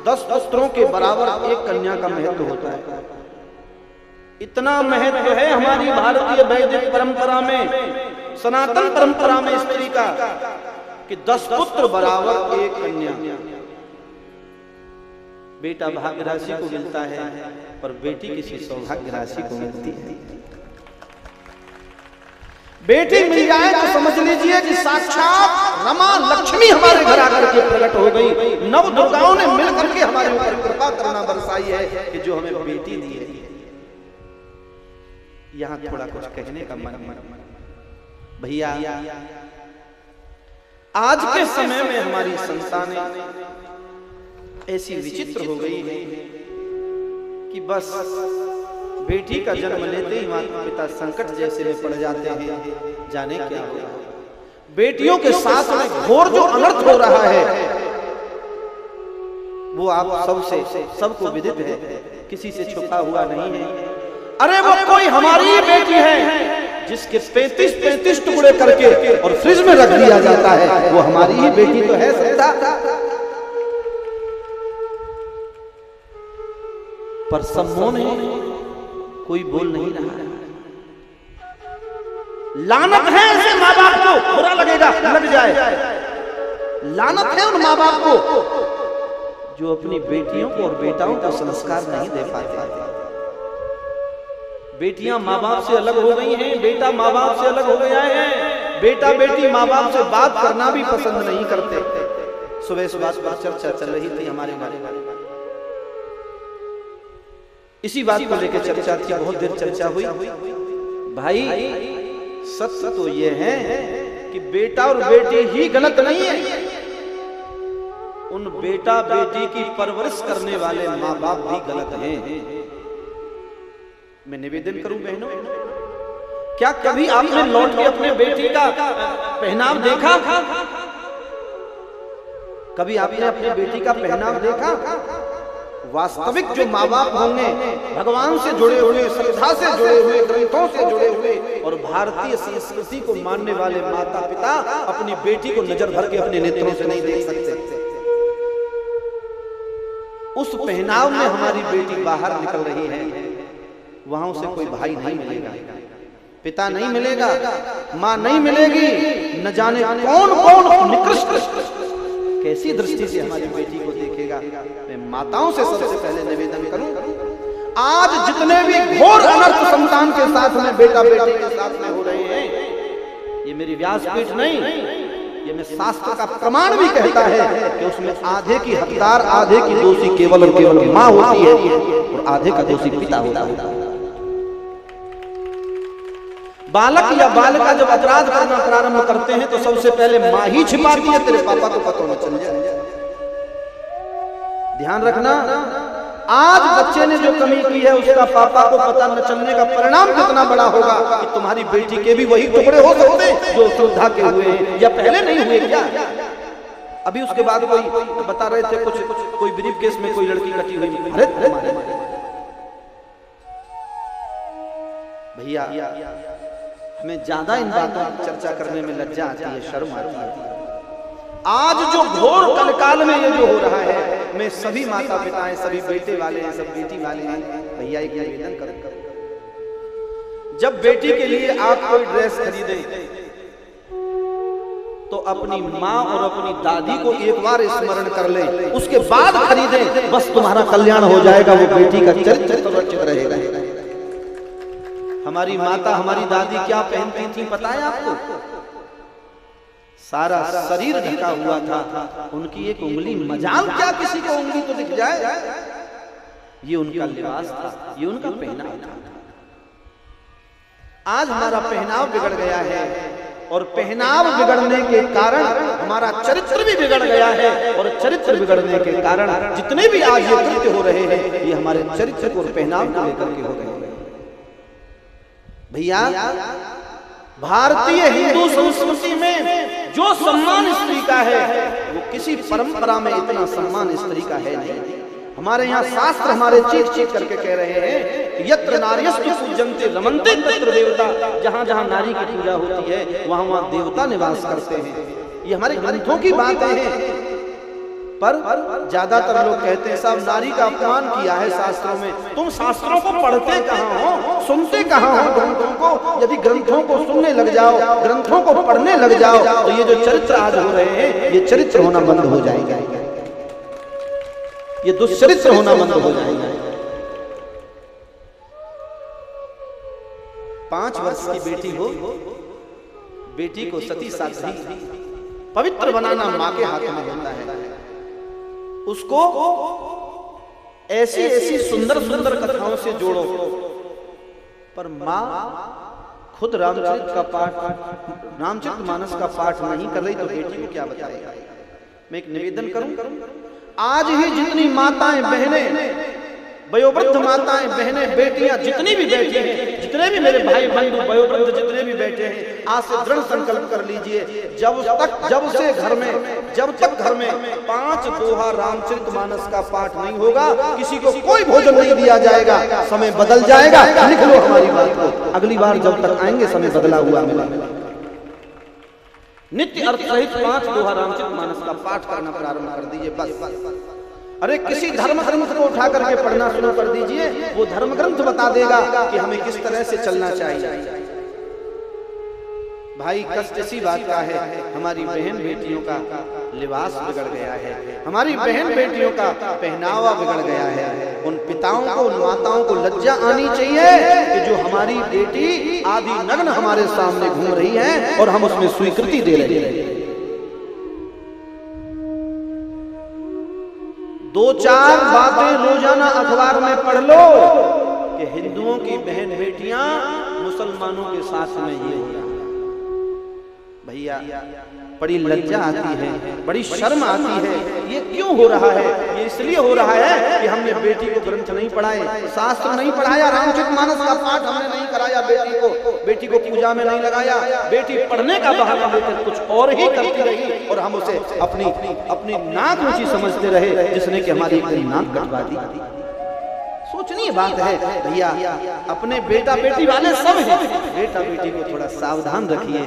10 पुत्रों के बराबर एक कन्या का महत्व होता है। इतना महत्व है हमारी भारतीय वैदिक परंपरा में, सनातन परंपरा में स्त्री का, कि 10 पुत्र बराबर एक कन्या। बेटा भाग्य राशि को मिलता है, पर बेटी किसी सौभाग्य राशि को मिलती है। बेटी मिल जाए तो समझ लीजिए कि साक्षात रमा लक्ष्मी हमारे घर आकर के प्रकट हो गई। नव दुर्गाओं ने मिलकर के हमारे ऊपर कृपा करना बरसाई है कि जो हमें बेटी दी है। यहां थोड़ा कुछ कहने का मन भैया, आज के समय में हमारी संतानें ऐसी विचित्र हो गई है कि बस बेटी का जन्म लेते ही माता पिता संकट जैसे में पड़ जाते हैं। जाने क्या होगा, बेटियों के साथ में घोर जो अनर्थ हो रहा है वो आप सबको विदित है, किसी से छुपा हुआ नहीं है। अरे वो कोई हमारी ही बेटी है जिसके 35 टुकड़े करके और फ्रिज में रख दिया जाता है, वो हमारी ही बेटी तो है सदा। पर सम्मोहन है, कोई बोल नहीं रहा है। लानत है ऐसे माँ बाप को, बुरा लगेगा लग जाए। लानत है उन माँ बाप को जो अपनी बेटियों को और बेटाओं को संस्कार नहीं दे पाते। बेटियां माँ बाप से अलग हो गई हैं, बेटा माँ बाप से अलग हो गया है। बेटा बेटी माँ बाप से बात करना भी पसंद नहीं करते। सुबह सुबह पर चर्चा चल रही थी हमारे घर, इसी बात को लेकर चर्चा थी, बहुत देर चर्चा हुई। भाई सच तो ये है कि बेटा और बेटी ही गलत नहीं है, उन बेटा बेटी की परवरिश करने वाले माँ बाप भी गलत हैं। मैं निवेदन करूं बहनों, क्या कभी आपने लौट के अपने बेटी का पहनाव देखा? कभी आपने अपनी बेटी का पहनाव देखा? वास्तविक जो माँ बाप होंगे, भगवान से जुड़े हुए, श्रद्धा से जुड़े हुए, ग्रंथों से जुड़े हुए और भारतीय संस्कृति को मानने वाले माता पिता अपनी बेटी को नजर भर के अपने नेत्रों से नहीं देख सकते। उस पहनाव में हमारी बेटी बाहर निकल रही है, वहां उसे कोई भाई नहीं मिलेगा, पिता नहीं मिलेगा, माँ नहीं मिलेगी, न जाने कौन कौन निकृष्ट कैसी दृष्टि से हमारी बेटी को देखेगा। मैं माताओं से सबसे पहले निवेदन करूं, आज जितने भी घोर अनर्थ संतान के साथ में, बेटा बेटी के साथ में हो रहे हैं, ये मेरी व्यासपीठ नहीं, ये मैं शास्त्र का प्रमाण भी कहता है कि उसमें आधे की हकदार, आधे की दोषी केवल और केवल माँ होती है और आधे का दोषी पिता होता है। बालक या बालिका जब अपराध करना प्रारंभ करते हैं तो सबसे पहले माँ ही छिपाती है, तेरे पापा को पता न चल जाए। ध्यान रखना, आज बच्चे ने जो कमी की है उसका पापा को पता न चलने का परिणाम कितना बड़ा होगा कि तुम्हारी बेटी के भी वही टुकड़े हो सकते जो श्रद्धा के हुए हैं, या पहले नहीं हुए क्या? अभी उसके बाद कोई बता रहे थे कुछ कोई ब्रीफ केस में कोई लड़की कटी हुई। अरे भैया, हमें ज्यादा इन बातों की चर्चा करने में लज्जा आती है, शर्म आती है। आज जो घोर कलकाल में ये जो हो रहा है, मैं सभी माता पिता हैं, सभी बेटे वाले हैं, सब बेटी वाले हैं, भैया एक निवेदन करूं, जब बेटी के लिए आप कोई ड्रेस खरीदे तो अपनी माँ और अपनी दादी को एक बार स्मरण कर ले, उसके बाद खरीदे, बस तुम्हारा कल्याण हो जाएगा। वो बेटी का चरित्र सुरक्षित रहेगा। हमारी माता, हमारी दादी क्या पहनती थी पता है आपको? सारा शरीर ढका हुआ था, उनकी एक उंगली, मजाल क्या किसी को उंगली तो दिख जाए, ये उनका लिबास था, ये उनका पहनाव था। आज हमारा पहनाव बिगड़ गया है और पहनाव बिगड़ने के कारण हमारा चरित्र भी बिगड़ गया है, और चरित्र बिगड़ने के कारण जितने भी आज ये कृत्य हो रहे हैं, ये हमारे चरित्र को और पहनाव को लेकर के हो रहे हैं। भैया, भारतीय हिंदू संस्कृति में जो सम्मान स्त्री का है वो किसी परंपरा में इतना सम्मान स्त्री का है नहीं। हमारे यहाँ शास्त्र हमारे चीख चीख करके कह रहे हैं, यत्र नार्यस्तु पूज्यन्ते रमन्ते तत्र देवता, जहाँ जहाँ नारी की पूजा होती है वहाँ वहाँ देवता निवास करते हैं। ये हमारे ग्रंथों की बातें हैं। पर ज्यादातर लोग कहते हैं साहब नारी का अपमान किया है शास्त्रों में। तुम शास्त्रों को पढ़ते कहाँ हो, सुनते कहाँ हो ग्रंथों को? यदि ग्रंथों को सुनने लग जाओ, ग्रंथों को पढ़ने लग जाओ, तो ये जो चरित्र आज हो रहे हैं ये चरित्र होना बंद हो जाएगा, ये दुष्चरित्र होना बंद हो जाएगा। 5 वर्ष की बेटी हो, बेटी को सती साध्वी पवित्र बनाना माँ के हाथ में होता है। उसको ऐसी ऐसी सुंदर सुंदर कथाओं से जोड़ो, पर माँ खुद रामचरितमानस का पाठ नहीं कर रही तो बेटी को क्या बताएगा? मैं एक निवेदन करूं, आज ही जितनी माताएं बहनें, वयोवृद्ध माताएं बहनें बेटियां जितनी भी बैठी हैं, जितने भी मेरे भाई बंधु वयोवृद्ध जितने भी बैठे हैं, आज से दृढ़ संकल्प कर लीजिए, जब तक घर में 5 दोहा रामचरितमानस का पाठ नहीं होगा, किसी को कोई भोजन नहीं दिया जाएगा। समय बदल जाएगा, लिख लो हमारी बात को। अगली बार जब तक आएंगे समय बदला हुआ मिलेगा। नित्य अर्थ सहित 5 दोहा रामचरितमानस का पाठ करना प्रारंभ कर दीजिए बस। अरे किसी धर्म ग्रंथ को उठा करके पढ़ना शुरू कर दीजिए, वो धर्म ग्रंथ बता देगा कि हमें किस तरह से चलना चाहिए। भाई कष्ट इसी बात का है, हमारी बहन बेटियों का लिबास बिगड़ गया है, हमारी बहन बेटियों का पहनावा बिगड़ गया है। उन पिताओं को, उन माताओं को लज्जा आनी चाहिए कि जो हमारी बेटी आदि नग्न हमारे सामने घूम रही है और हम उसमें स्वीकृति दे रहे हैं। 2-4 बातें रोजाना अखबार में पढ़ लो कि हिंदुओं की बहन बेटियां मुसलमानों के साथ में ये हो रहा है। भैया बड़ी लज्जा आती है, बड़ी शर्म आती है। ये क्यों हो रहा है? ये इसलिए हो रहा है कि हमने बेटी को ग्रंथ नहीं पढ़ाए, शास्त्र नहीं पढ़ाया, रामचरितमानस का पाठ हमने नहीं कराया बेटी को पूजा में नहीं लगाया। बेटी पढ़ने का बहाना लेकर कुछ और ही करती रही और हम उसे अपनी नाक ऊंची समझते रहे, जिसने कि हमारी नाक कटवा दी। सोचनीय बात है भैया, अपने बेटा बेटी वाले सब हैं, बेटा बेटी को थोड़ा सावधान रखिए,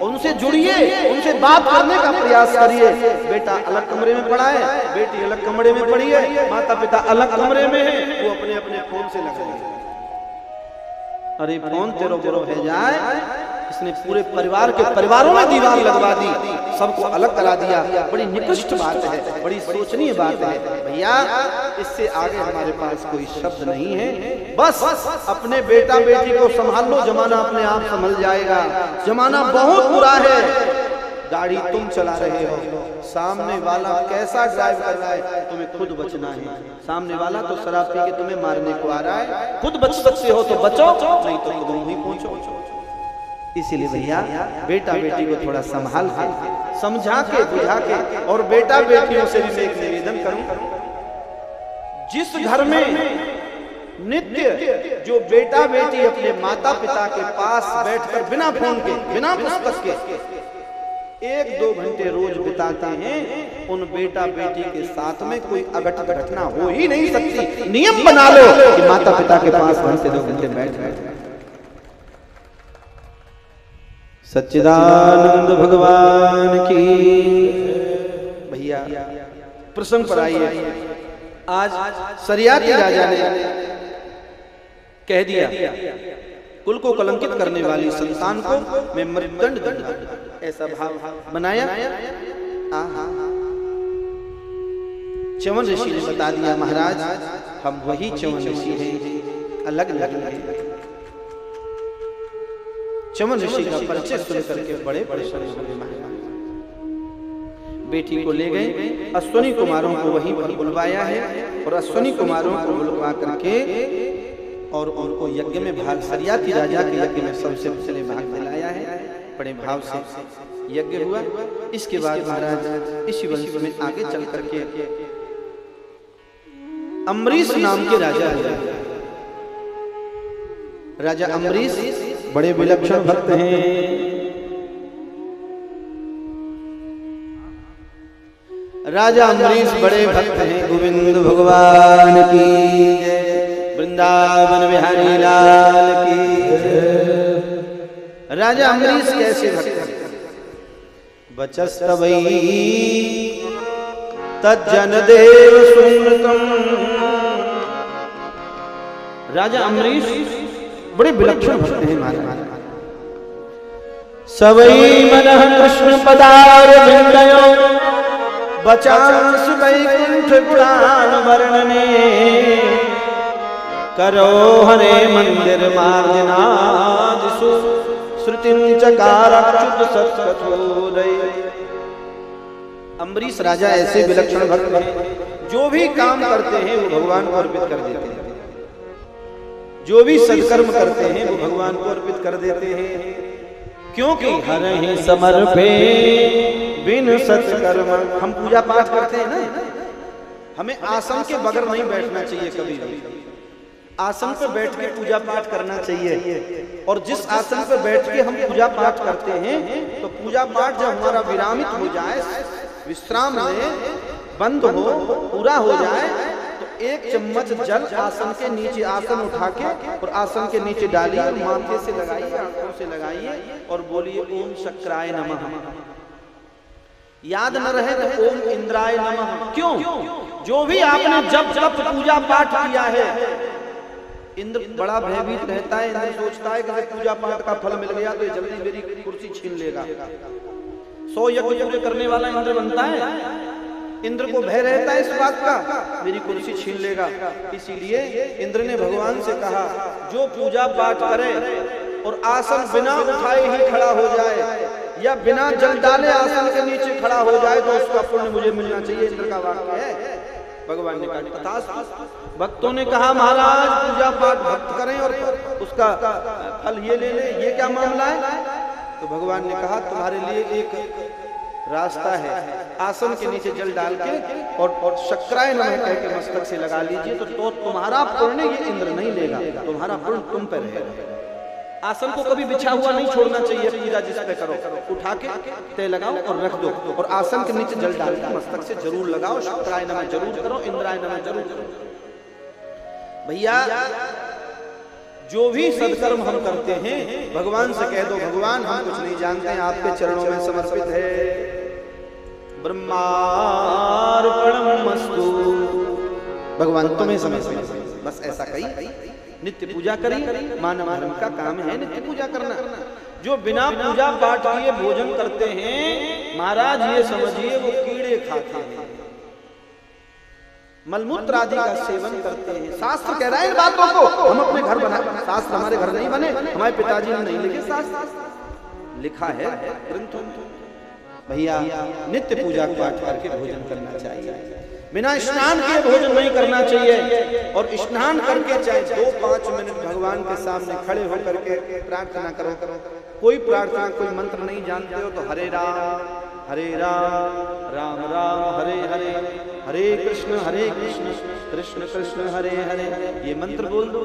उनसे जुड़िए, उनसे बात करने का प्रयास करिए। बेटा अलग कमरे में पढ़ा है, बेटी अलग कमरे में पढ़ी है, माता पिता अलग कमरे में है, वो अपने अपने फोन से लगे। अरे फोन तेरो गुरु है जाए, इसने पूरे परिवारों में दीवार लगवा दी, सबको अलग करा दिया। बड़ी निकृष्ट बात है, बड़ी सोचनीय बात है भैया। इससे आगे हमारे पास कोई शब्द नहीं है। बस अपने बेटा बेटी को संभाल लो, जमाना अपने आप संभल जाएगा। जमाना बहुत बुरा है। गाड़ी तुम चला रहे हो, सामने वाला कैसा ड्राइव कर रहा है तुम्हें खुद बचना है। सामने वाला तो शराब पी के तुम्हें मारने को आ रहा है, खुद बच सकते हो तो बचो, नहीं तो तुम ही पहुंचो। इसीलिए भैया बेटा बेटी को थोड़ा संभाल के, समझा के, बुझा के, और बेटा बेटियों से भी मैं एक निवेदन करूं, जिस घर में नित्य जो बेटा बेटी अपने माता पिता के पास बैठकर बिना फोन के, बिना पुस्तक के 1-2 घंटे रोज बिताते हैं, उन बेटा बेटी के साथ में कोई अघट घटना हो ही नहीं सकती। नियम बना लो कि माता पिता के पास घंटे 2 घंटे बैठ। सच्चिदानंद भगवान की। भैया प्रसंग पर आइए। आज सरियाती राजा ने कह दिया, कुल को कलंकित करने वाली संतान को मैं मृत्युदंड दूंगा, ऐसा भाव बनाया। च्यवन ऋषि ने बता दिया, महाराज हम वही च्यवन ऋषि हैं, अलग अलग हैं। च्यवन ऋषि का परिचय सुन करके बड़े परेशान हो गए। बेटी को ले गए, अश्वनी कुमारों को वहीं पर बुलवाया है, और अश्वनी कुमारों को बुलवा करके और उनको यज्ञ में भाग, सरियाती राजा के यज्ञ में सबसे पहले भाग दिलाया है। बड़े भाव से यज्ञ हुआ। इसके बाद महाराज इसी वंश में आगे चल करके अम्बरीश नाम के राजा हुए। राजा अम्बरीश बड़े विलक्षण भक्त हैं। राजा अम्बरीश बड़े भक्त हैं। गोविंद भगवान की जय, वृंदावन बिहारी लाल की जय। राजा अम्बरीश कैसे भक्त हैं? बचस्तवई तज्जन देव सुमृतम। राजा अम्बरीश बड़े विलक्षण भक्त हैं महाराज। सवई मनः कृष्ण पदार विंदयो बचांस वैकुंठ गुणान वर्णने करो हरे मंदिर मार्जनादिषु श्रुतिं चकार अच्युत सत्कथोदय। अम्बरीश राजा ऐसे विलक्षण भक्त हैं, जो भी काम करते हैं वो भगवान को अर्पित कर देते हैं, जो भी सत्कर्म करते हैं वो भगवान को अर्पित कर देते हैं, क्योंकि हरहि समर्पे बिन सत्कर्म। हम पूजा पाठ करते हैं ना, हमें आसन के बगैर नहीं बैठना चाहिए कभी भी, आसन पर बैठ के पूजा पाठ करना चाहिए। और जिस आसन पर बैठ के हम पूजा पाठ करते हैं, तो पूजा पाठ जब हमारा विरामित हो जाए, विश्राम में बंद हो, पूरा हो जाए, तो एक चम्मच जल आसन के नीचे, आसन उठा के और आसन के नीचे डालिए, माथे से लगाइए, आंखों से लगाइए और बोलिए ओम शक्राय नमः। याद न रहे तो ओम इंद्राय नमः। क्यों? जो भी आपने जब जब पूजा पाठ किया है, इंद्र बड़ा भयभीत रहता है, इंद्र सोचता है कि पूजा पाठ का फल मिल गया तो ये जल्दी मेरी कुर्सी छीन लेगा। 100 यज्ञ पूरे करने वाला इंद्र बनता है, इंद्र को भय रहता है इस बात का मेरी कुर्सी छीन लेगा। इसीलिए इंद्र ने भगवान से कहा, जो पूजा पाठ करे और आसन बिना उठाए ही खड़ा हो जाए या बिना जल डाले आसन के नीचे खड़ा हो जाए तो उसका पुण्य मुझे मिलना चाहिए। इंद्र का वाक्य है। भगवान ने कहा तथास्तु। भक्तों ने कहा महाराज पूजा पाठ भक्त करें और उसका फल ये ले ले, ये क्या मामला है? तो भगवान ने कहा तुम्हारे लिए एक रास्ता है, आसन के नीचे जल डाल के और शक्राय नमः कह के मस्तक से लगा लीजिए, तो तुम्हारा पुण्य ये इंद्र नहीं लेगा, तुम्हारा पुण्य तुम पर रहेगा। आसन को कभी बिछा हुआ नहीं छोड़ना चाहिए, पूजा जिस पे करो उठा के तय लगाओ और रख दो, और आसन के नीचे जल डाल के मस्तक से जरूर लगाओ, शक्राय नमः जरूर करो, इंद्राय नमः जरूर करो। भैया जो भी सत्कर्म हम करते हैं भगवान से कह दो, भगवान हम कुछ नहीं जानते हैं, आपके चरणों में समर्पित है, ब्रह्मार्पणमस्तु, भगवान तुम्हें समर्पित। बस ऐसा कही, नित्य पूजा करिए, मानव धर्म का काम है नित्य पूजा करना। जो बिना पूजा पाठ किए भोजन करते हैं महाराज ये समझिए वो कीड़े खाते हैं, मलमूत्र आदि का सेवन करते हैं। शास्त्र कह रहा है इन बातों को, हम अपने घर बनाए, शास्त्र हमारे घर नहीं बने, हमारे पिताजी ने नहीं लिखे, शास्त्र लिखा है ग्रंथों में। भैया नित्य पूजा पाठ करके भोजन करना चाहिए, बिना स्नान किए भोजन नहीं करना चाहिए, और स्नान करके चाहे 2-5 मिनट भगवान के सामने खड़े होकर के प्रार्थना करो। कोई प्रार्थना कोई मंत्र नहीं जानते हो तो हरे राम राम राम हरे हरे, हरे कृष्ण कृष्ण कृष्ण हरे हरे, ये मंत्र बोल दो।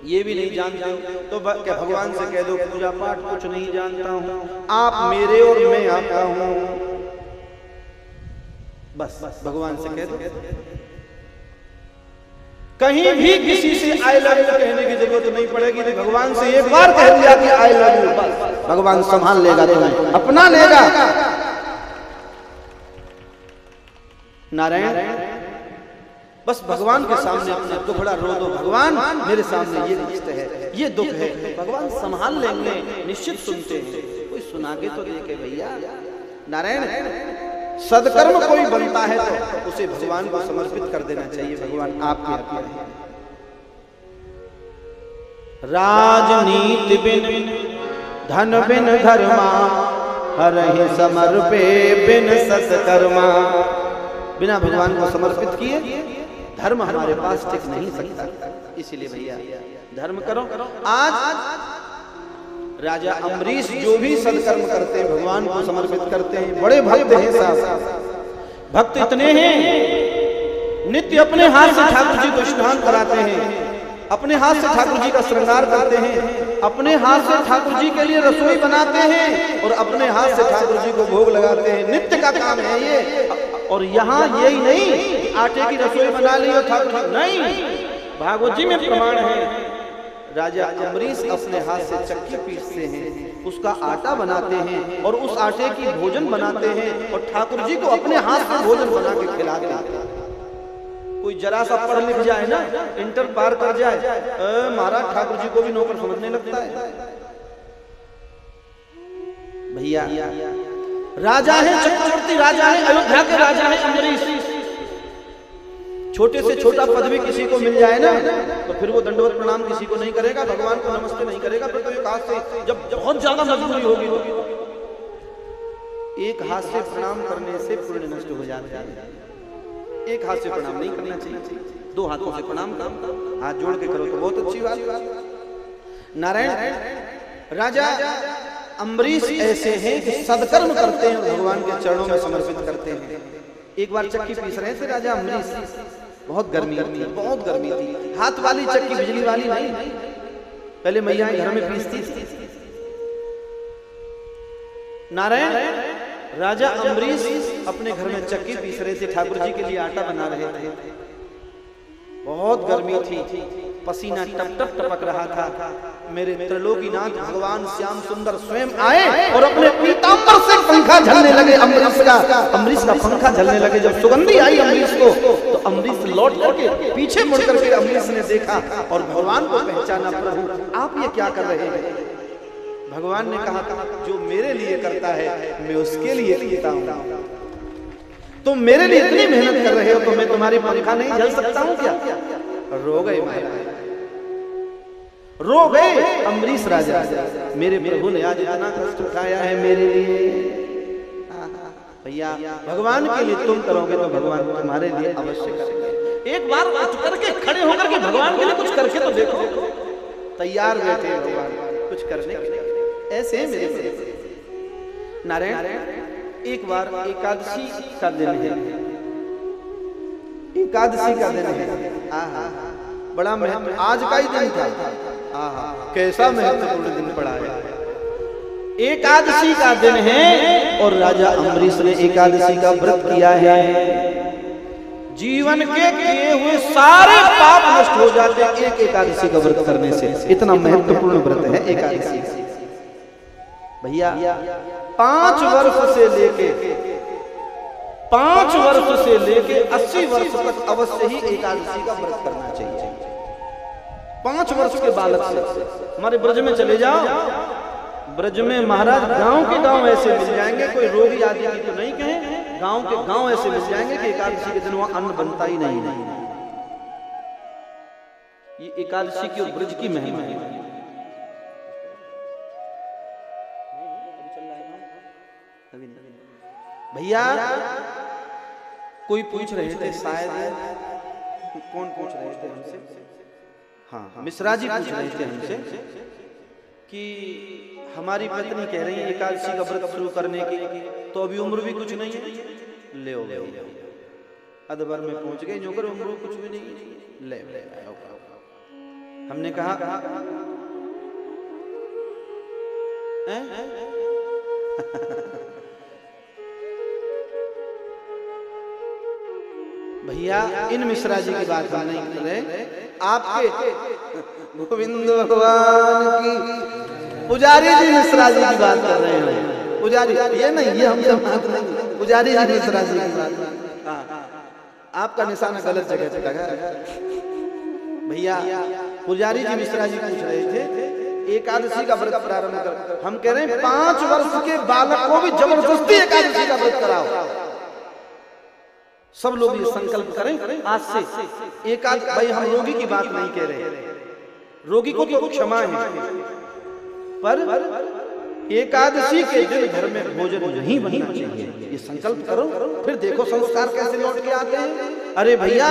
ये भी नहीं जानते हो तो क्या भगवान से कह दो पूजा पाठ कुछ नहीं जानता हूँ, आप मेरे और मैं आपका हूँ, बस भगवान से कह दो। कहीं भी किसी से आई लव यू कहने की जरूरत नहीं पड़ेगी, तो भगवान से एक बार कह दिया कि आई लव यू, बस भगवान संभाल लेगा, तुम्हें अपना लेगा। नारायण बस भगवान के सामने अपने दुखड़ा रो दो, भगवान मेरे सामने ये रिश्ते है, ये दुख है, भगवान संभाल लेंगे, निश्चित सुनते हैं। कोई सुना के तो देखे भैया। नारायण सदकर्म कोई बनता है तो उसे भगवान को समर्पित कर देना चाहिए, भगवान आपके आज्ञा है। राजनीति बिन धन बिन धर्मा, हरहि समर्पे बिन सत्कर्मा। बिना भगवान को समर्पित किए धर्म हमारे पास टिक नहीं सकता, इसीलिए भैया धर्म करो। आज राजा अम्बरीश जो भी सत्कर्म करते हैं भगवान को समर्पित करते हैं, बड़े भक्त हैं साहब। भक्त इतने हैं नित्य अपने हाथ से ठाकुर जी को स्नान कराते हैं, अपने हाथ से ठाकुर जी का श्रृंगार करते हैं, अपने हाथ से ठाकुर जी के लिए रसोई बनाते हैं और अपने हाथ से ठाकुर जी को भोग लगाते हैं। नित्य का काम है ये। और यहाँ यही नहीं आटे की रसोई बना ली और ठाकुर नहीं, भागवत जी में प्रमाण है राजा अम्बरीश अपने हाथ से चक्की पीसते हैं, उसका आटा बनाते हैं और उस आटे की भोजन बनाते हैं और ठाकुर जी को अपने हाथ से भोजन बना के खिलाते हैं। कोई जरा सा पढ़ लिख जाए ना, इंटर पार कर जाए, महाराज ठाकुर जी को भी नौकर समझने लगता है। भैया राजा है, चक्रवर्ती राजा है, अयोध्या के राजा है अम्बरीश। छोटे से छोटा पद भी किसी को मिल जाए ना तो फिर वो दंडवत प्रणाम किसी को नहीं करेगा, भगवान को नमस्ते नहीं करेगा। फिर तो एक हाथ से, जब बहुत ज्यादा मजबूरी होगी तो एक हाथ से प्रणाम करने से पुण्य नष्ट हो जाता है। एक हाथ से प्रणाम नहीं करना चाहिए, दो हाथों से प्रणाम करो, हाथ जोड़ के करो तो बहुत अच्छी बात। नारायण राजा अम्बरीश ऐसे हैं कि सदकर्म करते हैं और भगवान के चरणों में समर्पित करते हैं। एक बार चक्की पीस रहे थे राजा अम्बरीश, बहुत गर्मी थी, बहुत गर्मी थी। हाथ वाली चक्की, बिजली वाली नहीं, पहले मैया घर में पीसती थी। नारायण राजा अम्बरीश अपने घर में चक्की पीस रहे थे, ठाकुर जी के लिए आटा बना रहे थे। बहुत गर्मी थी, पसीना टप टप टपक रहा था। मेरे त्रिलोकीनाथ भगवान श्याम सुंदर स्वयं आए और अपने पीतांबर से पंखा झलने लगे अम्बरीश का पंखा झलने लगे। जब सुगंधी आई अम्बरीश को तो अम्बरीश लौट करके पीछे मुड़ करके अम्बरीश ने देखा और भगवान को पहचाना। प्रभु आप ये क्या कर रहे हैं? भगवान ने कहा जो मेरे लिए करता है मैं उसके लिए करता हूं। तुम मेरे लिए इतनी मेहनत कर रहे हो तो मैं तुम्हारी पंखा नहीं झल सकता हूं क्या? रो गए महाराज, रो गए अम्बरीश राजा। मेरे प्रभु ने आज इतना कष्ट उठाया है मेरे लिए। भैया भगवान के लिए तुम करोगे तो भगवान तुम्हारे लिए अवश्य करेंगे। एक बार उठ करके खड़े होकर के भगवान के लिए कुछ करके तो देखो। तैयार बैठे भगवान कुछ करने के लिए। ऐसे मेरे प्रभु नारायण एक बार एकादशी का दिन है, एकादशी का दिन है। बड़ा महत्व, आज का ही दिन था। कैसा महत्वपूर्ण दिन पड़ा है। एकादशी का दिन है और राजा अम्बरीश ने एकादशी का व्रत किया है। जीवन के किए हुए सारे पाप नष्ट हो जाते हैं एक एकादशी का व्रत करने से। इतना महत्वपूर्ण व्रत है एकादशी। भैया 5 वर्ष से लेके 80 वर्ष तक अवश्य ही एकादशी का व्रत करना चाहिए। 5 वर्ष के बालक से हमारे ब्रज में चले जाओ, ब्रज में महाराज गांव के गांव ऐसे मिल जाएंगे, कोई रोगी आदि की तो नहीं कहें, गांव के गांव ऐसे मिल जाएंगे कि एकादशी के दिन वहां अन्न बनता ही नहीं। ये एकादशी की और ब्रज की महिमा है। भैया कोई पूछ रहे थे, शायद कौन पूछ रहे थे हमसे? हाँ मिश्रा जी पूछ रहे थे हमसे कि हमारी पत्नी कह रही है एकादशी का व्रत शुरू करने की, तो अभी उम्र भी कुछ नहीं है, ले अदबर में पहुंच गए, जो कर उम्र कुछ भी नहीं, ले हमने कहा भैया इन मिश्रा जी की बात हम नहीं कर रहे, आपके गोविंद भगवान की पुजारी जी मिश्रा जी की बात कर रहे हैं। पुजारी ये नहीं, ये हमसे बात नहीं, पुजारी जी मिश्रा जी की बात। आपका निशाना गलत जगह पे लगा। भैया पुजारी जी मिश्रा जी पूछ रहे थे एकादशी का व्रत प्रारंभ कर, हम कह रहे हैं 5 वर्ष के बालक को भी जबरदस्ती एकादशी का व्रत कराओ। सब लोग ये संकल्प करें आज से। भाई हम रोगी की बात नहीं कह रहे, रोगी को तो क्षमा है, पर एकादशी के दिन घर में भोजन नहीं बनना चाहिए, ये संकल्प करो। फिर देखो संस्कार कैसे लौट के आते हैं। अरे भैया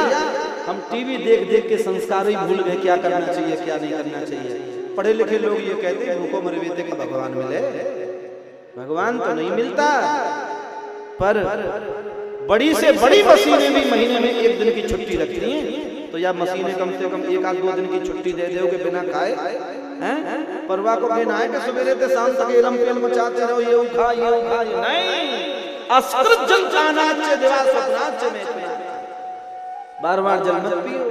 हम टीवी देख देख के संस्कार ही भूल गए, क्या करना चाहिए क्या नहीं करना चाहिए। पढ़े लिखे लोग ये कहते हैं भूखो मरे वेदे का भगवान मिले, भगवान तो नहीं मिलता, पर बड़ी से बड़ी मशीनें भी महीने में 1 दिन की छुट्टी रखती हैं, तो या मशीनें कम से कम 1-2 दिन की छुट्टी दे दोगे बिना खाए हैं। परवा को कहना है कि सवेरे से शाम तक एलम पेल मचाते रहो, ये उठा ये उठा, नहीं। अस्कृत जल कानाच देवा स्वप्नाच में, बार-बार जल मत पियो,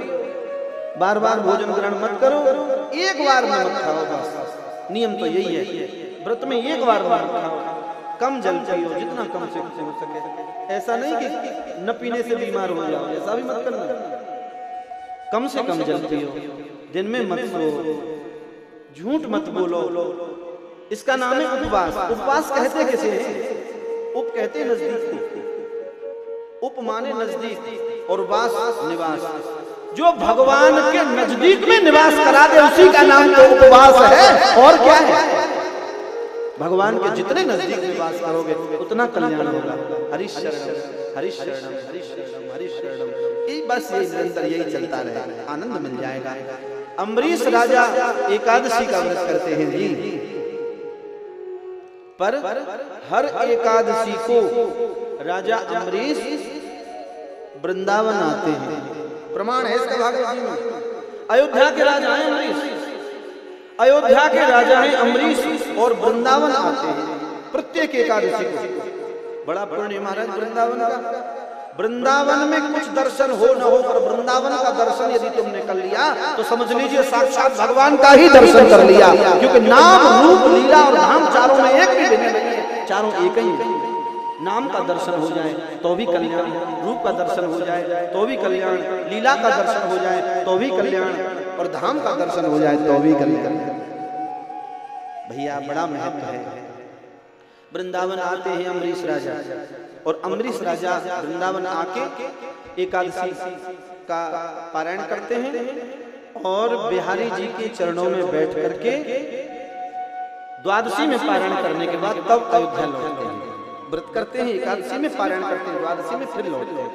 बार बार भोजन ग्रहण मत करो, एक बार में मत खाओ बस। नियम तो यही है, व्रत में एक बार में मत खाओ, कम जल पियो, जितना कम से कम हो सके। ऐसा नहीं कि न पीने से बीमार हो जाओ, ऐसा भी मत करना। कम से कम जल पियो, दिन में मत सो, झूठ मत बोलो। इसका नाम है उपवास। उपवास कहते किसे हैं? उप कहते नजदीक, उप माने नजदीक और वास निवास। जो भगवान के नजदीक में निवास करा दे उसी का नाम तो उपवास है, और क्या है। भगवान के जितने नजदीक निवास करोगे उतना कल्याण होगा। हरि शरणम हरि शरणम हरि शरणम हरि शरणम, ये बस ये निरंतर यही चलता रहे, आनंद मिल जाएगा। अम्बरीश राजा एकादशी का व्रत करते हैं जी, पर हर एकादशी को राजा अम्बरीश वृंदावन आते हैं। प्रमाण है इसका भागवत जी में। अयोध्या के राजा हैं अम्बरीश, अयोध्या के राजा हैं अम्बरीश और वृंदावन आते हैं प्रत्येक एकादशी को। बड़ा पुण्य महाराज वृंदावन का। वृंदावन में कुछ दर्शन हो न हो, पर वृंदावन का दर्शन यदि तुमने कर लिया तो समझ लीजिए साक्षात भगवान का ही दर्शन कर लिया। क्योंकि नाम रूप लीला और धाम चारों में एक भी भिन्न नहीं है, चारों एक ही है। नाम का दर्शन हो जाए तो भी कल्याण, रूप का दर्शन हो जाए तो भी कल्याण, लीला का दर्शन हो जाए तो भी कल्याण, और धाम का दर्शन हो जाए तो भी कल्याण। भैया बड़ा महत्व है। वृंदावन आते हैं अम्बरीश राजा, और अम्बरीश राजा वृंदावन आके एकादशी का पारायण करते हैं और बिहारी जी के चरणों में बैठ करके द्वादशी में पारायण करने के बाद तब अयोध्या लौटते हैं। व्रत करते हैं, एकादशी में पारायण करते हैं, द्वादशी में फिर लौटते हैं।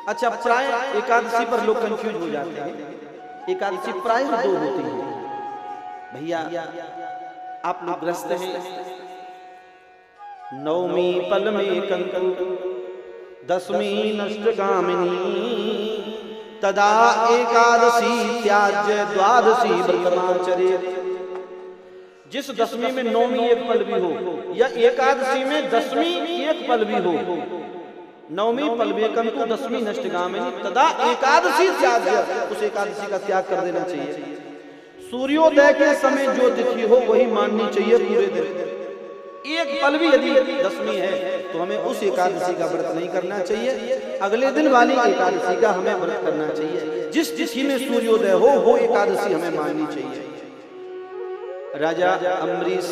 अच्छा, प्राय एकादशी पर लोग कंफ्यूज हो जाते हैं। एकादशी प्राय 2 होती है। भैया आप लोग ग्रस्त हैं, नवमी पल में कंकु, दसवीं नष्टगामिनी, तदा एकादशी त्याज्य द्वादशी व्रतमाचरेत्। जिस दसवीं में नौवीं एक पल भी हो, या एकादशी में दसवीं एक पल भी हो, नवमी पल में कंकु, दसवीं नष्टगामिनी, तदा एकादशी त्याज्य, उस एकादशी का त्याग कर देना चाहिए। सूर्योदय के समय जो तिथि हो वही माननी चाहिए पूरे दिन। एक पल भी यदि दसवीं है तो हमें उस एकादशी का व्रत नहीं करना चाहिए, अगले दिन वाली एकादशी का हमें व्रत करना चाहिए। जिस तिथि में सूर्योदय हो वो एकादशी हमें माननी चाहिए। राजा अम्बरीश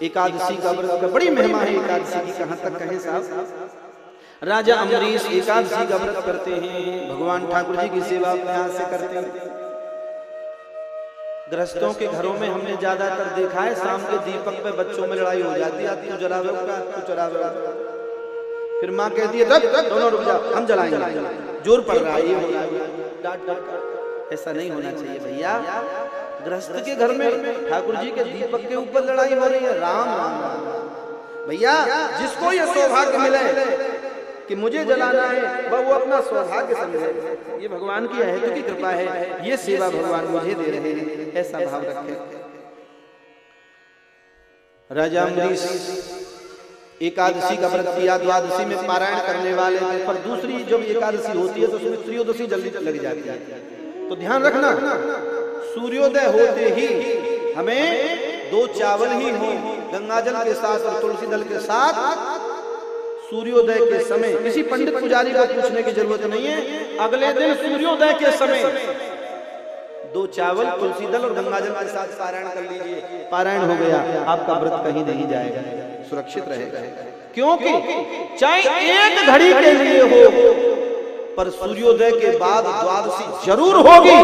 एकादशी का व्रत का बड़ी महिमा है। एकादशी की कहां तक कहें साहब। राजा अम्बरीश एकादशी का व्रत करते हैं, भगवान ठाकुर जी की सेवा अपने हाथ से करते हैं। गृहस्थों के घरों में हमने ज्यादातर देखा है शाम के दीपक पे बच्चों में लड़ाई हो जाती है, तू जलावे का तू चलावे, फिर माँ कहती है दोनों रुक जाओ हम जलाएंगे, जोर पड़ रहा है, ये हो रहा है, डांट डांट। ऐसा नहीं होना चाहिए भैया। गृहस्थ के घर में ठाकुर जी के दीपक के ऊपर लड़ाई हो रही है, राम राम राम। भैया जिसको ये सौभाग्य मिले कि मुझे जलाना है वह वो अपना सौभाग्य समझे, ये भगवान की अहेतु की कृपा है, ये सेवा भगवान मुझे दे रहे हैं, ऐसा भाव रखें। राजा अम्बरीश एकादशी का व्रत किया, द्वादशी में पारायण करने वाले थे, पर दूसरी जब एकादशी होती है तो उसमें त्रयोदशी जल्दी लग जाती है। तो ध्यान रखना, सूर्योदय होते ही हमें 2 चावल ही हो, गंगाजल के साथ और तुलसी दल के साथ। सूर्योदय के समय किसी पंडित पुजारी को पूछने की जरूरत नहीं है, अगले दिन सूर्योदय के समय 2 चावल तुलसी दल और गंगाजल के साथ पारायण कर लीजिए, पारायण हो गया, आपका व्रत कहीं नहीं जाएगा, सुरक्षित रहेगा। क्योंकि चाहे एक घड़ी के लिए हो, पर सूर्योदय के बाद द्वादशी जरूर होगी,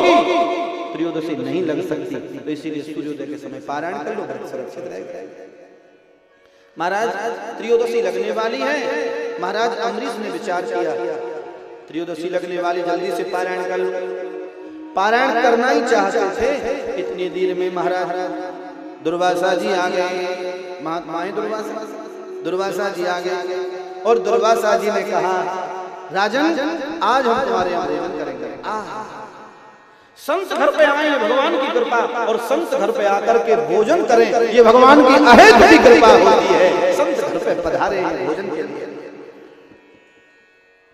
त्रयोदशी नहीं लग सकती, तो इसीलिए सूर्योदय के समय पारायण कर लो, व्रत सुरक्षित रहेगा। महाराज त्रयोदशी लगने वाली है, महाराज अम्बरीश ने विचार किया त्रयोदशी लगने वाली, जल्दी से पारायण कर लो। पारायण करना ही चाहते थे, इतनी देर में महाराज दुर्वासा जी आ गए, महात्माएं दुर्वासा जी आ गए, और दुर्वासा जी ने कहा राजन आज हम तुम्हारे यहाँ भोजन करेंगे। संत घर पे आए हैं, भगवान की कृपा, और संत घर पे आकर के भोजन करें, ये भगवान की अहेतु की कृपा होती है। संत घर पे पधारे हैं भोजन के लिए,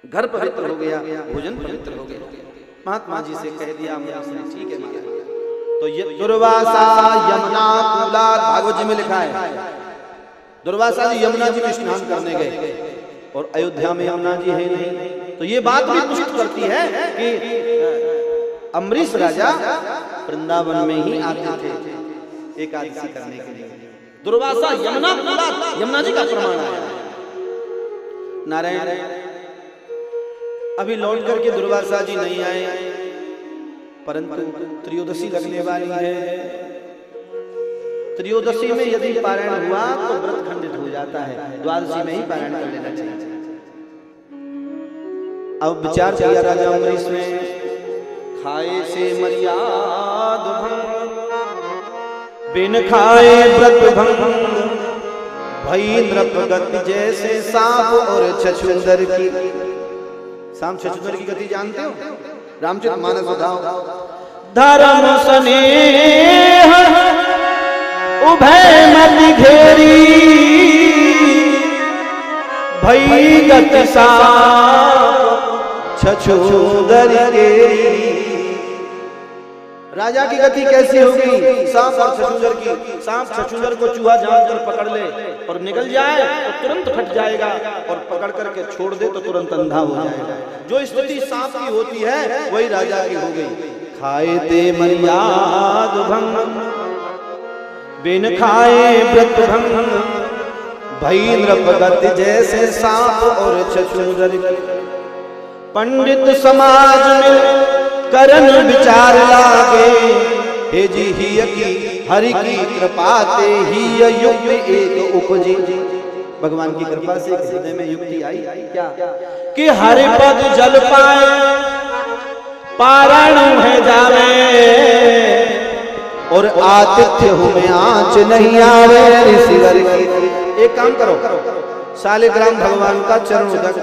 घर पवित्र हो गया, भोजन पवित्र हो गया। महात्मा जी से कह दिया अम्बरीश ने, ठीक है महाराज। तो ये दुर्वासा यमुना कूलाद, भागवत जी में लिखा है, दुर्वासा जी यमुना जी में स्नान करने गए और अयोध्या में यमुना जी है नहीं। तो ये बात भी पुष्ट करती है कि अम्बरीश राजा वृंदावन में ही आते थे एकादशी करने के लिए। दुर्वासा यमुना कूलाद, यमुना जी का प्रमाण आया। नारायण अभी लौट करके दुर्वासा जी नहीं आए, परंतु त्रयोदशी लगने वाली है। त्रयोदशी में यदि पारायण हुआ तो व्रत खंडित हो जाता है, द्वादशी में ही पारायण कर लेना चाहिए। अब विचार किया राजा अम्बरीश ने, खाए से मर्याद भंग, बिन खाए व्रत भंग, भई नृप गति जैसे सांप और छछूंदर की। सांप छछूंदर की गति जानते हो? रामचरितमानस बताओ। धर्म स्नेह उभय मति घेरी, भई गति सांप छछूंदर केरी। राजा की गति कैसी होगी? सांप और छछूंदर की। सांप छछूंदर को चूहा जानकर पकड़ ले और निकल जाए तो तुरंत फट जाएगा, और पकड़ करके छोड़ दे तो तुरंत अंधा हो जाएगा। जो स्थिति सांप की होती है वही राजा की हो गई। खाए ते मर्याद भंग, बिन खाए व्रत भंग, भई नृप गति जैसे सांप और छछूंदर। पंडित समाज में करन विचार लागे, हे जी ही की हरि की कृपा ते ही युक्त एक उपजी। भगवान की कृपा से हृदय में युक्ति आई क्या कि हरि पद जल पाए, पारण है जावे, और आतिथ्य हुए आँच नहीं आवे ऋषिवर की। एक काम करो, शालिग्राम भगवान का चरण उदक,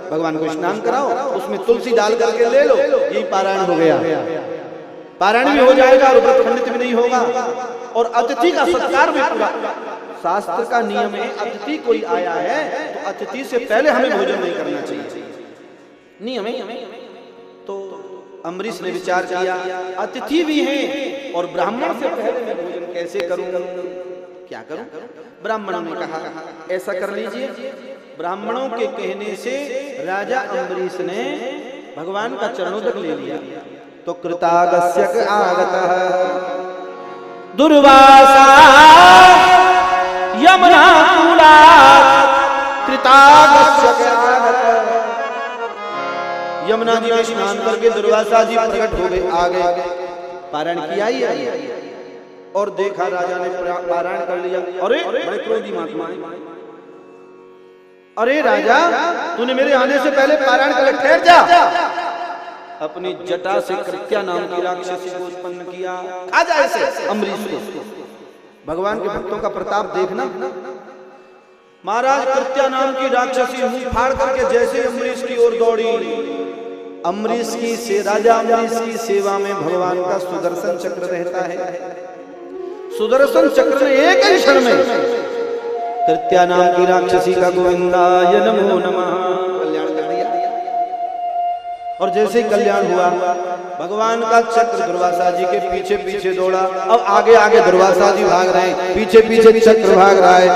भगवान को स्नान कराओ, उसमें तुलसी डाल करके ले लो, यही पारायण हो गया। पारायण भी हो जाएगा और व्रत खंडित भी नहीं होगा, और अतिथि का सत्कार भी पूरा। शास्त्र का नियम है, अतिथि कोई आया है तो अतिथि से पहले हमें भोजन नहीं करना चाहिए, नियम है। तो अम्बरीश ने विचार किया, अतिथि भी हैं और ब्राह्मण से पहले मैं भोजन कैसे करूं, क्या करूं? ब्राह्मणों ने कहा ऐसा कर लीजिए। ब्राह्मणों के कहने से राजा अम्बरीश ने भगवान का चरणोदक ले लिया। तो कृतागस्य आगतः दुर्वासा यमुना कूलात्, कृतागस्य आगतः। यमुना जी में स्नान करके दुर्वासा जी प्रकट हो गए, आ गए। पारायण किया ही है और देखा राजा ने पारायण कर लिया। अरे बड़े क्रोधी महात्मा है, अरे राजा तूने मेरे आने से पहले पारायण कर, ठहर जा। अपनी जटा से कृत्या नाम की राक्षसी को उत्पन्न किया। आ जाए से अम्बरीश को। भगवान के भक्तों का प्रताप देखना। महाराज कृत्या नाम की राक्षसी मुंह फाड़ करके जैसे अम्बरीश की ओर दौड़ी। अम्बरीश की से राजा अम्बरीश की सेवा में भगवान का सुदर्शन चक्र रहता है। सुदर्शन चक्र ने एक ही क्षण में कृत्या नाम की राक्षसी का गोविंदाय नमो नमः कल्याण कर दिया। और जैसे ही कल्याण हुआ, भगवान का चक्र दुर्वासा जी के पीछे पीछे दौड़ा। अब आगे आगे दुर्वासा जी भाग रहे हैं, पीछे पीछे चक्र भाग रहा है।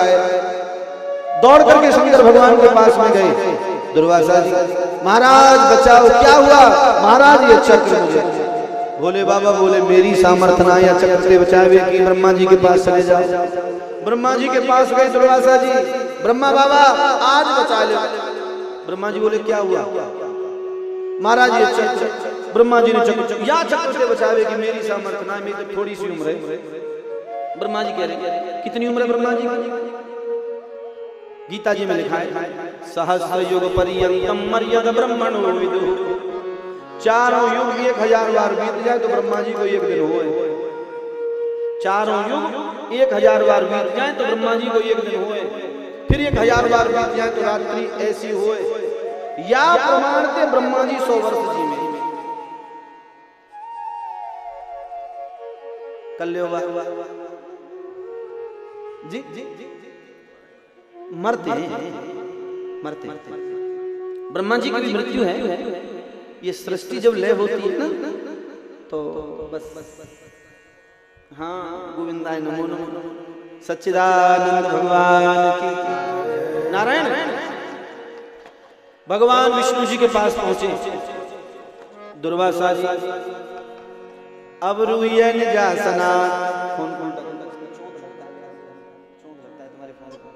दौड़ करके शंकर भगवान के पास में गए। दुर्वासा जी, महाराज बचाओ, क्या हुआ? महाराज ये चक्र मुझे। भोले बाबा बोले मेरी सामर्थ्य ना या चक्र से बचावे कि ब्रह्मा जी के पास चले जाओ। ब्रह्मा जी के पास गए दुर्वासा जी, ब्रह्मा बाबा आज बचा ले। ब्रह्मा जी बोले क्या हुआ? महाराज ये चक्र, ब्रह्मा जी ने चक्र या चक्र से बचावे कि मेरी सामर्थ्य ना, मेरी तो थोड़ी सी उम्र है। ब्रह्मा जी कह रहे कितनी उम्र है ब्रह्मा जी की? गीता जी में लिखा है सहस्र युग पर्यंतम मर्यद ब्रह्मणो विदुः। चारों युग 1000 बार बीत जाए तो ब्रह्मा जी को एक दिन होए। चारों युग 1000 बार बीत जाए तो ब्रह्मा जी को एक दिन होए। फिर 1000 बार बीत जाए तो रात्रि ऐसी होए। या प्रमाण थे ब्रह्मा जी 100 वर्ष जी में। कल्योगा जी मरते हैं, मरते। ब्रह्मा जी की मृत्यु है ये सृष्टि जब लय होती है ना तो बस हाँ गोविंदाय नमो नमो सच्चिदानंद भगवान की नारायण भगवान विष्णु जी के पास पहुंचे। दुर्वासा जी अब रुइया निजासना फोन तुम्हारे फोन को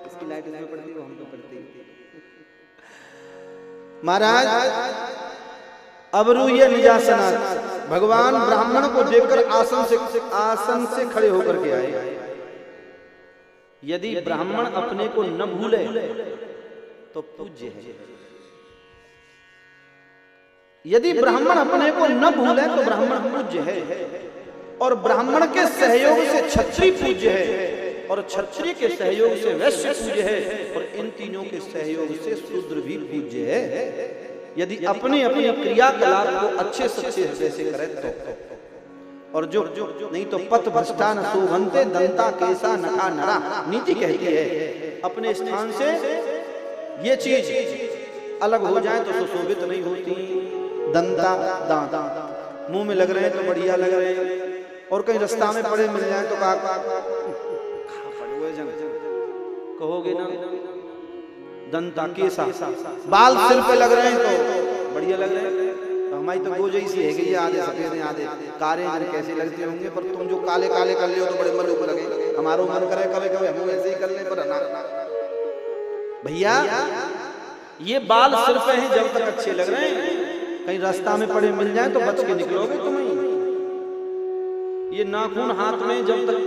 इसकी लाइट इसमें पड़ती है हम तो पड़ती है। महाराज अब रुइया निजासना भगवान ब्राह्मण को देखकर आसन से खड़े होकर के आए। यदि ब्राह्मण अपने को न भूले तो पूज्य है, यदि ब्राह्मण अपने को न भूले तो ब्राह्मण पूज्य है, और ब्राह्मण के सहयोग से क्षत्रिय पूज्य है, और क्षत्रिय के सहयोग से वैश्य पूज्य है, और इन तीनों के सहयोग से शूद्र भी पूज्य है। यदि अपनी अपनी क्रियाकलाप को अच्छे सच्चे हृदय से करे तो, और जो नहीं तो पथ भ्रष्टा न शोभन्ते दंता केसा नखा नरा नीति कहती है। अपने स्थान से ये चीज अलग हो जाए तो सुशोभित नहीं होती। दंता दांत मुंह में लग रहे हैं तो बढ़िया लग रहे हैं, और कहीं रास्ता में पड़े मिल जाए तो कहोगे ना। दंता केसा बाल सिर पे लग रहे हैं तो बढ़िया लग रहे हैं। हमारी तो गोजई सी है कि ये आधे सफेद हैं आधे कारे कैसे लगते होंगे, पर तुम जो काले काले कर लियो तो बड़े मलूक लगे। हमारा मन करे कभी कभी हम ऐसे ही कर ले, पर ना भैया ये बाल सिर पे हैं जब तक अच्छे लग रहे हैं, कहीं रास्ता में पड़े मिल जाए तो बच के निकलोगे तुम ही। ये नाखून हाथ में जब तक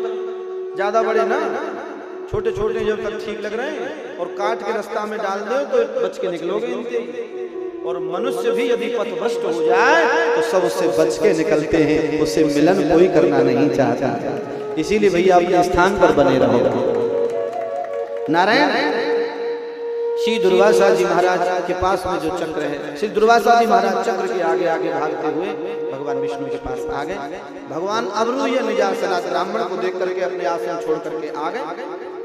ज्यादा बड़े ना छोटे छोटे जब तक ठीक लग रहे हैं, और काट के रास्ता में डाल दो तो बच के निकलोगे इनसे। और मनुष्य भी यदि पथभ्रष्ट हो जाए तो सब उससे बच के निकलते हैं, उससे मिलन कोई करना नहीं चाहता। इसीलिए भैया अपने स्थान पर बने रहो। नारायण श्री दुर्वासा जी महाराज के पास में जो चक्र है, श्री दुर्वासा जी महाराज चक्र के आगे आगे भागते हुए भगवान विष्णु के पास आ गए। भगवान अवरुह्य निजासना ब्राह्मण को देख करके अपने आसन छोड़ करके आ गए,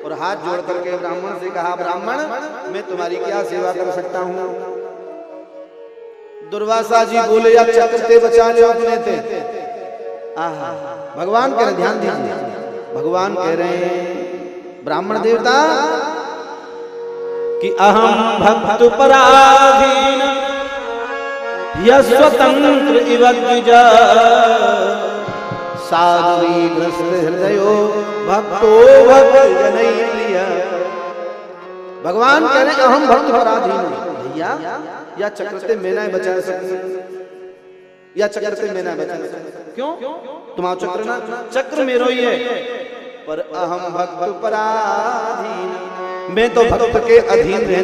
और हाथ जोड़ करके ब्राह्मण से कहा, ब्राह्मण मैं तुम्हारी क्या सेवा कर सकता हूँ। दुर्वासा जी बोले, या चक्र ते बचा ले अपने थे। आहा भगवान कह रहे, ध्यान दीजिए, भगवान कह रहे हैं ब्राह्मण देवता कि अहम भक्त पराधीन स्वतंत्र इव द्विजा साध्वी ग्रस्त हृदयो भक्तो भक्त जनई प्रिय। भगवान कह रहे अहम भक्त पराधीन। भैया या चक्र से मैं नहीं बचा सकूं, या चक्र से मैं नहीं बचा सकूं। क्यों? तुम्हारा चक्र ना, चक्र मेरो ही है, पर अहम भक्त पराधीन, मैं तो भक्त के अधीन रहने